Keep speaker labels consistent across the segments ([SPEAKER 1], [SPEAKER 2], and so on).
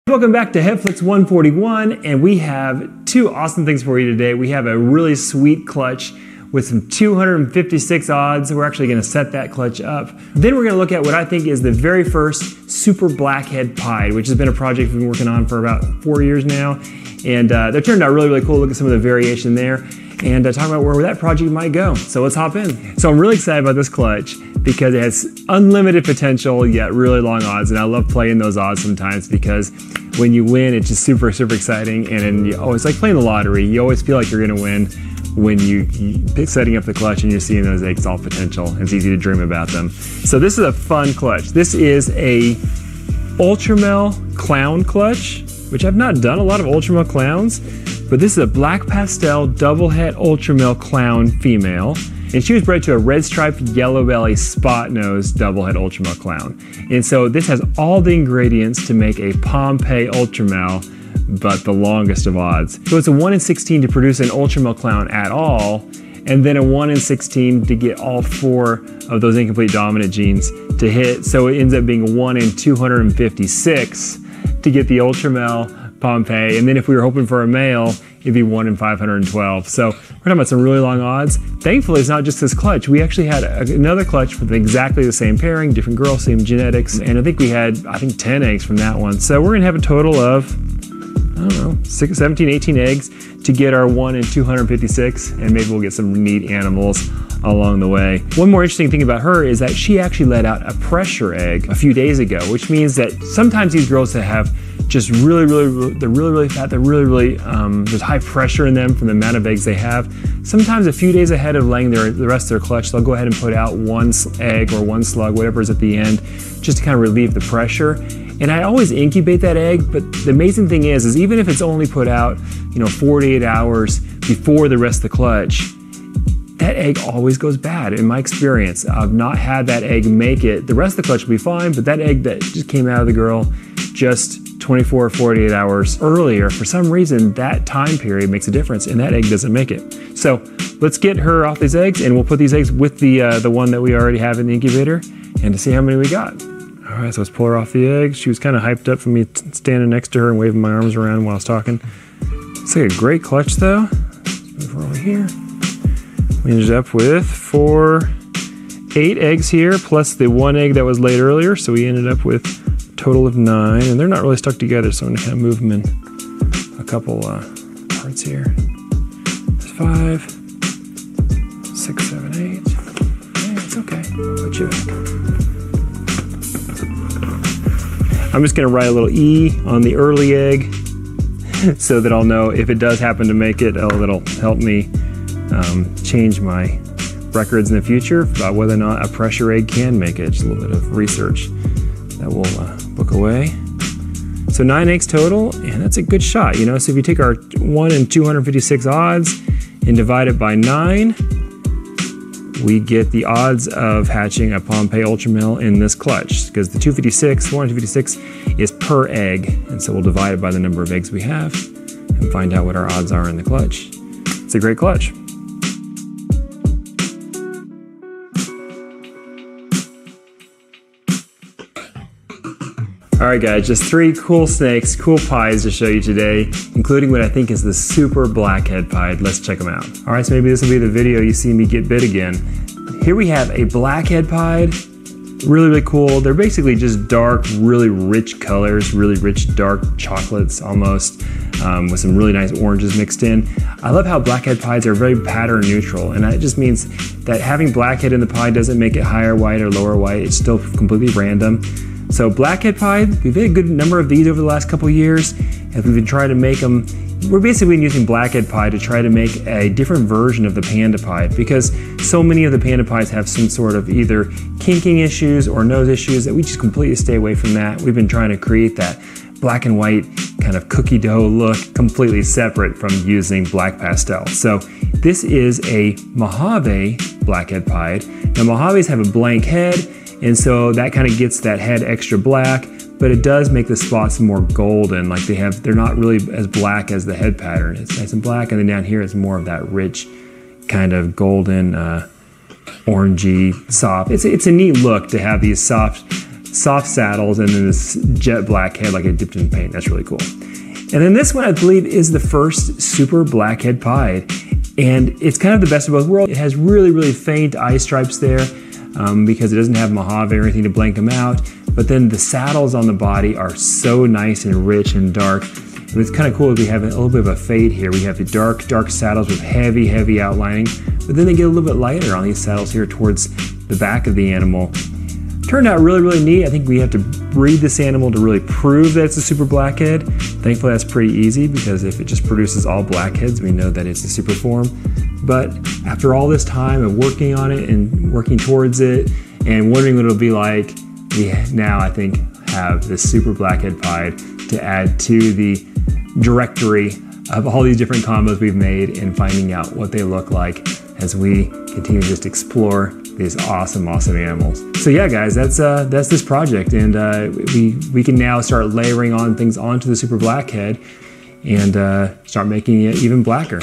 [SPEAKER 1] Welcome back to Headflix 141, and we have two awesome things for you today. We have a really sweet clutch with some 256 odds. We're actually going to set that clutch up. Then we're going to look at what I think is the very first super blackhead pied, which has been a project we've been working on for about 4 years now. And they turned out really, really cool. Look at some of the variation there. And talk about where that project might go. So let's hop in. So I'm really excited about this clutch because it has unlimited potential, yet really long odds. And I love playing those odds sometimes because when you win, it's just super, super exciting. And it's like playing the lottery. You always feel like you're gonna win when you're setting up the clutch and you're seeing those eggs all potential. It's easy to dream about them. So this is a fun clutch. This is a Ultramel Clown clutch, which I've not done a lot of Ultramel Clowns, but this is a black pastel double het Ultramel Clown female. And she was bred to a red striped yellow belly spot nose double het Ultramel Clown. And so this has all the ingredients to make a Pompeii Ultramel, but the longest of odds. So it's a 1 in 16 to produce an Ultramel Clown at all, and then a 1 in 16 to get all 4 of those incomplete dominant genes to hit. So it ends up being 1 in 256 to get the Ultramel Pompeii. And then if we were hoping for a male, it'd be 1 in 512. So we're talking about some really long odds. Thankfully, it's not just this clutch. We actually had another clutch with exactly the same pairing, different girl, same genetics. And I think we had, 10 eggs from that one. So we're gonna have a total of, 17, 18 eggs to get our 1 in 256, and maybe we'll get some neat animals along the way. One more interesting thing about her is that she actually let out a pressure egg a few days ago, which means that sometimes these girls that have just they're really fat, there's high pressure in them from the amount of eggs they have. Sometimes a few days ahead of laying the rest of their clutch, they'll go ahead and put out one egg or one slug, whatever is at the end, just to kind of relieve the pressure. And I always incubate that egg, but the amazing thing is even if it's only put out, 48 hours before the rest of the clutch, that egg always goes bad. In my experience, I've not had that egg make it. The rest of the clutch will be fine, but that egg that just came out of the girl just 24 or 48 hours earlier, for some reason, that time period makes a difference and that egg doesn't make it. So let's get her off these eggs and we'll put these eggs with the one that we already have in the incubator and to see how many we got. All right, so let's pull her off the eggs. She was kind of hyped up for me standing next to her and waving my arms around while I was talking. It's like a great clutch though. Let's move her over here. We ended up with 8 eggs here, plus the 1 egg that was laid earlier. So we ended up with a total of 9, and they're not really stuck together. So I'm gonna kind of move them in a couple parts here. There's 5, 6, 7, 8. Yeah, it's okay. I'll put you back. I'm just gonna write a little E on the early egg so that I'll know if it does happen to make it, that'll help me change my records in the future about whether or not a pressure egg can make it. Just a little bit of research that we'll book away. So 9 eggs total, and that's a good shot, So if you take our 1 in 256 odds and divide it by 9, we get the odds of hatching a Pompeii Ultramel in this clutch, because the 1 in 256 is per egg, and so we'll divide it by the number of eggs we have and find out what our odds are in the clutch. It's a great clutch. All right guys, just 3 cool snakes, cool pies to show you today, including what I think is the super blackhead pied. Let's check them out. All right, so maybe this will be the video you see me get bit again. Here we have a blackhead pied, really, really cool. They're basically just dark, really rich colors, really rich dark chocolates almost, with some really nice oranges mixed in. I love how blackhead pies are very pattern neutral, and that just means that having blackhead in the pie doesn't make it higher white or lower white. It's still completely random. So blackhead pie, we've had a good number of these over the last couple years, and we've been trying to make them. We're basically using blackhead pie to try to make a different version of the panda pie, because so many of the panda pies have some sort of either kinking issues or nose issues that we just completely stay away from that. We've been trying to create that black and white kind of cookie dough look completely separate from using black pastel. So this is a Mojave blackhead pied. Now Mojaves have a blank head, and so that kind of gets that head extra black, but it does make the spots more golden. Like they're not really as black as the head pattern. It's nice and black, and then down here it's more of that rich kind of golden, orangey, soft. It's a neat look to have these soft soft saddles, and then this jet black head like it dipped in paint. That's really cool. And then this one, I believe, is the first super blackhead pied. And it's kind of the best of both worlds. It has really, really faint eye stripes there because it doesn't have Mojave or anything to blank them out. But then the saddles on the body are so nice and rich and dark. What's kind of cool is we have a little bit of a fade here. We have the dark saddles with heavy, heavy outlining, but then they get a little bit lighter on these saddles here towards the back of the animal. Turned out really, really neat. I think we have to breed this animal to really prove that it's a super blackhead. Thankfully, that's pretty easy because if it just produces all blackheads, we know that it's a super form. But after all this time of working on it and working towards it and wondering what it'll be like, we now, I think, have this super blackhead pied to add to the directory of all these different combos we've made and finding out what they look like as we continue to just explore these awesome, awesome animals. So yeah, guys, that's this project, and we can now start layering on things onto the super blackhead and start making it even blacker.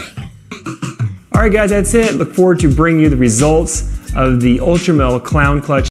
[SPEAKER 1] All right, guys, that's it. Look forward to bringing you the results of the Ultramel Clown Clutch